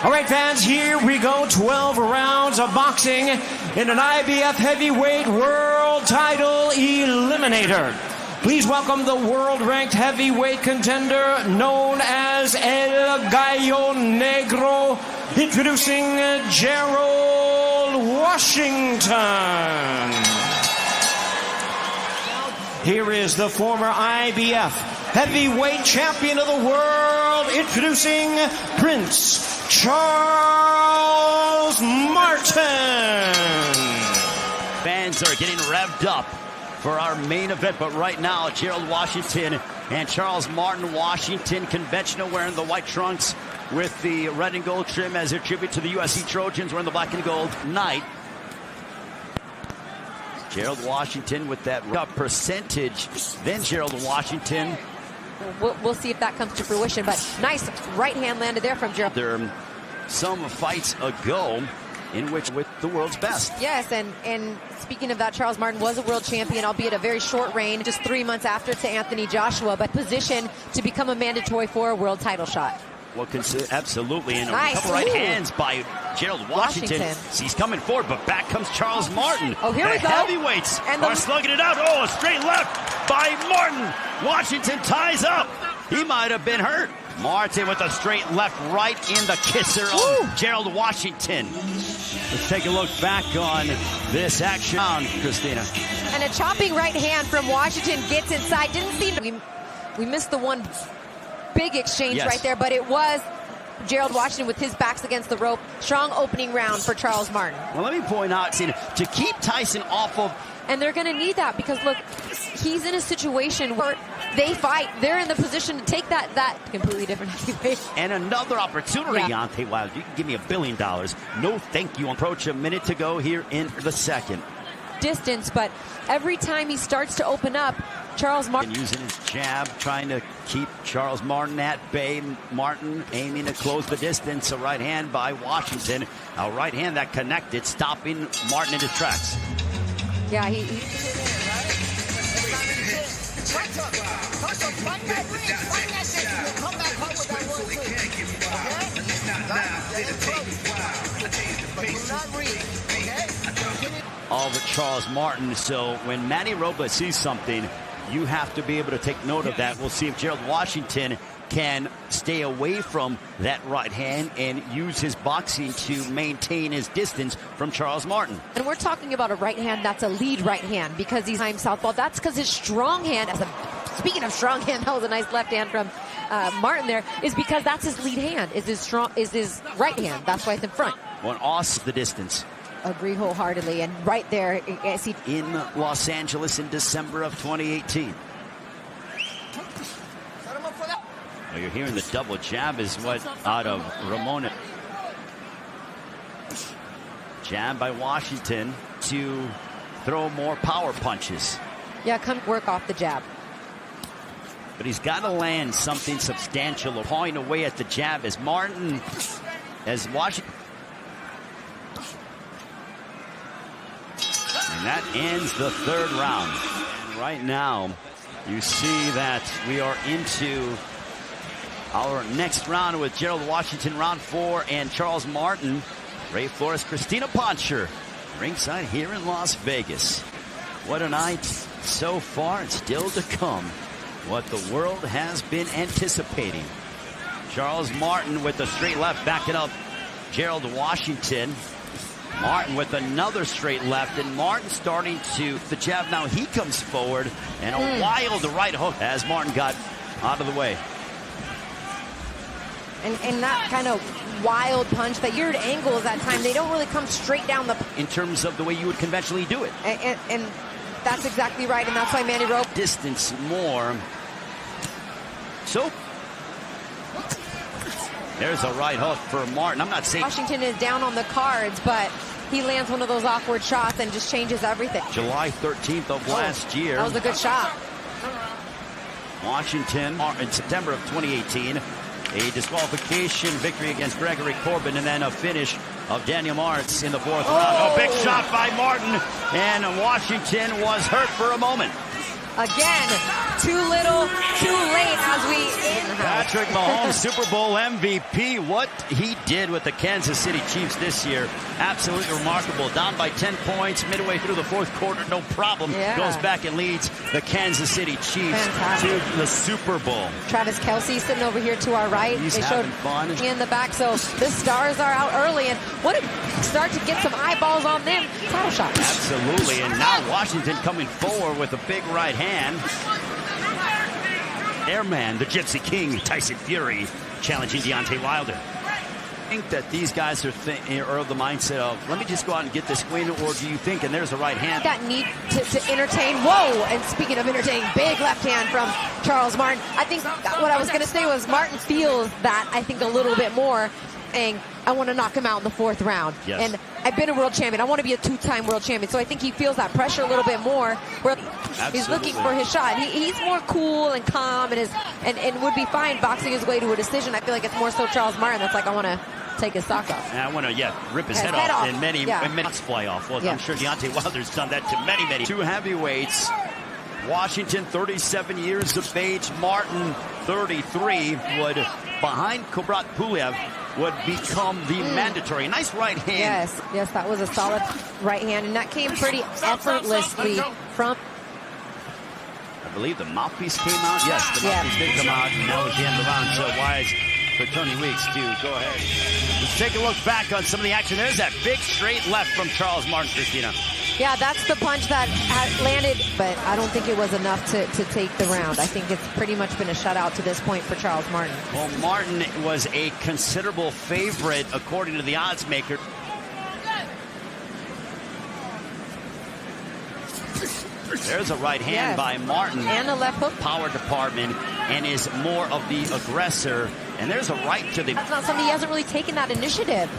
All right, fans, here we go. 12 rounds of boxing in an IBF heavyweight world title eliminator. Please welcome the world-ranked heavyweight contender known as El Gallo Negro, introducing Gerald Washington. Here is the former IBF heavyweight champion of the world, introducing Prince Charles Martin. Fans are getting revved up for our main event, but right now, Gerald Washington and Charles Martin. Washington conventional, wearing the white trunks with the red and gold trim as a tribute to the USC Trojans, wearing the black and gold knight. Gerald Washington with that percentage, then Gerald Washington. We'll see if that comes to fruition, but nice right hand landed there from Gerald. There are some fights ago in which with the world's best. Yes, and speaking of that, Charles Martin was a world champion, albeit a very short reign, just 3 months after to Anthony Joshua, but positioned to become a mandatory for a world title shot. Well, absolutely, and nice. A couple right hands by Gerald Washington. He's coming forward, but back comes Charles Martin. Oh, here we go. Heavyweights are slugging it out. Oh, a straight left by Martin. Washington ties up. He might have been hurt. Martin with a straight left right in the kisser of Gerald Washington. Let's take a look back on this action, Christina. And a chopping right hand from Washington gets inside. Didn't seem we missed the one big exchange right there, but it was Gerald Washington with his backs against the rope. Strong opening round for Charles Martin. Well, let me point out, to keep Tyson off of... And they're going to need that because, look, he's in a situation where they fight. They're in the position to take that completely different heavyweight. And another opportunity. Deontay Wilder, you can give me $1 billion. No thank you. Approach a minute to go here in the second. Distance, but every time he starts to open up, Charles Martin using his jab, trying to keep Charles Martin at bay. Martin aiming to close the distance. A right hand by Washington. A right hand that connected, stopping Martin in his tracks. Yeah, all of Charles Martin. So when Manny Robles sees something, you have to be able to take note of that. We'll see if Gerald Washington can stay away from that right hand and use his boxing to maintain his distance from Charles Martin. And we're talking about a right hand that's a lead right hand because he's behind southpaw. That's because his strong hand, speaking of strong hand, that was a nice left hand from Martin there, is because that's his lead hand, is his right hand. That's why it's in front. Well, awesome the distance. Agree wholeheartedly, and right there, in Los Angeles in December of 2018. Well, you're hearing the double jab is what out of Ramona. Jab by Washington to throw more power punches. Yeah, come work off the jab. But he's got to land something substantial, pawing away at the jab as Martin, as Washington. And that ends the third round. And right now, you see that we are into our next round with Gerald Washington, round 4, and Charles Martin. Ray Flores, Christina Poncher, ringside here in Las Vegas. What a night so far, and still to come. What the world has been anticipating. Charles Martin with the straight left, backing up Gerald Washington. Martin with another straight left, and Martin starting to the jab. Now he comes forward, and a wild right hook as Martin got out of the way. And that kind of wild punch, that weird angles at time, they don't really come straight down the... In terms of the way you would conventionally do it. And that's exactly right, and that's why Manny Rope... Distance more. So... There's a right hook for Martin. I'm not saying... Washington is down on the cards, but he lands one of those awkward shots and just changes everything. July 13th of last year. That was a good shot. Washington in September of 2018. A disqualification victory against Gregory Corbin, and then a finish of Daniel Martz in the 4th round. A big shot by Martin, and Washington was hurt for a moment. Again, too little, too late as we in the house. Patrick Mahomes, Super Bowl MVP. What he did with the Kansas City Chiefs this year, absolutely remarkable. Down by 10 points midway through the fourth quarter, no problem. Goes back and leads the Kansas City Chiefs to the Super Bowl. Travis Kelce sitting over here to our right. He's they having showed fun in the back, so the stars are out early, and what a start to get some eyeballs on them. Title shot. Absolutely, and now Washington coming forward with a big right hand. Airman, the Gypsy King, Tyson Fury, challenging Deontay Wilder. I think that these guys are of the mindset of, let me just go out and get this win, or do you think, and there's a right hand. That need to entertain. Whoa, and speaking of entertaining, big left hand from Charles Martin. I think what I was going to say was Martin feels that, I think, a little bit more, and I want to knock him out in the fourth round. Yes. And I've been a world champion. I want to be a two-time world champion. So I think he feels that pressure a little bit more. Where he's looking for his shot. He's more cool and calm and would be fine boxing his way to a decision. I feel like it's more so Charles Martin that's like, I want to take his sock off. And I want to, rip his head off. And many shots fly off. Well, I'm sure Deontay Wilder's done that to many. Two heavyweights. Washington, 37 years of age. Martin, 33, would, behind Kubrat Pulev, would become the mandatory. Nice right hand. Yes, that was a solid right hand, and that came pretty effortlessly from... I believe the mouthpiece came out. Yes, the mouthpiece did come out, and that was the end of the round. So wise for Tony Weeks to go ahead. Let's take a look back on some of the action. There's that big straight left from Charles Martin, Christina. Yeah, that's the punch that landed, but I don't think it was enough to take the round. I think it's pretty much been a shutout to this point for Charles Martin. Well, Martin was a considerable favorite according to the odds maker. There's a right hand by Martin. And a left hook. Power department, and is more of the aggressor. And there's a right to the... That's not something, he hasn't really taken that initiative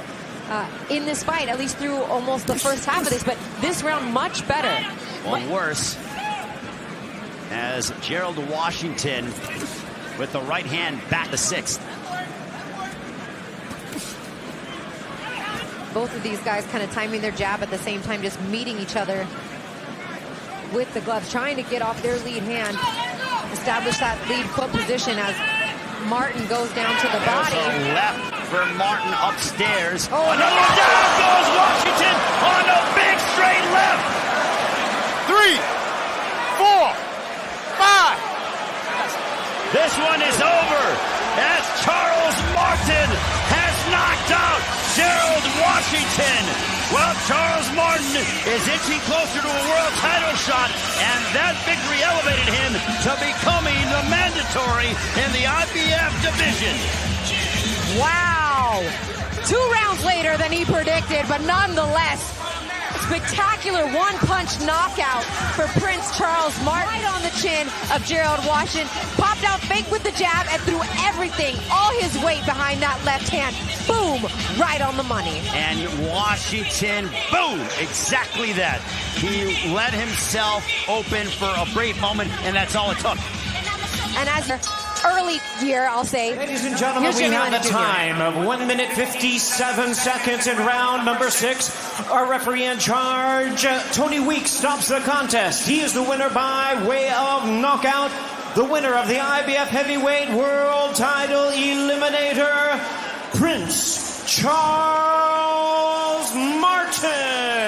in this fight, at least through almost the first half of this. But this round, much better. Well, worse. As Gerald Washington with the right hand back to sixth. Both of these guys kind of timing their jab at the same time, just meeting each other with the gloves, trying to get off their lead hand, establish that lead foot position as Martin goes down to the body. There's a left for Martin upstairs. Oh, another down goes Washington on a big straight left. 3, 4, 5. This one is over as Charles Martin has knocked out Gerald Washington. Well, Charles Martin is inching closer to a world title shot, and that victory elevated him to becoming the mandatory in the IBF division. Wow! 2 rounds later than he predicted, but nonetheless, spectacular one-punch knockout for Prince Charles Martin. Right on the chin of Gerald Washington. Popped out fake with the jab and threw everything, all his weight behind that left hand. Boom! Right on the money. And Washington, boom! Exactly that. He let himself open for a brief moment, and that's all it took. And as early year, I'll say. Ladies and gentlemen, we have the time of 1 minute 57 seconds in round number 6. Our referee in charge, Tony Weeks, stops the contest. He is the winner by way of knockout. The winner of the IBF Heavyweight World Title Eliminator, Prince Charles Martin.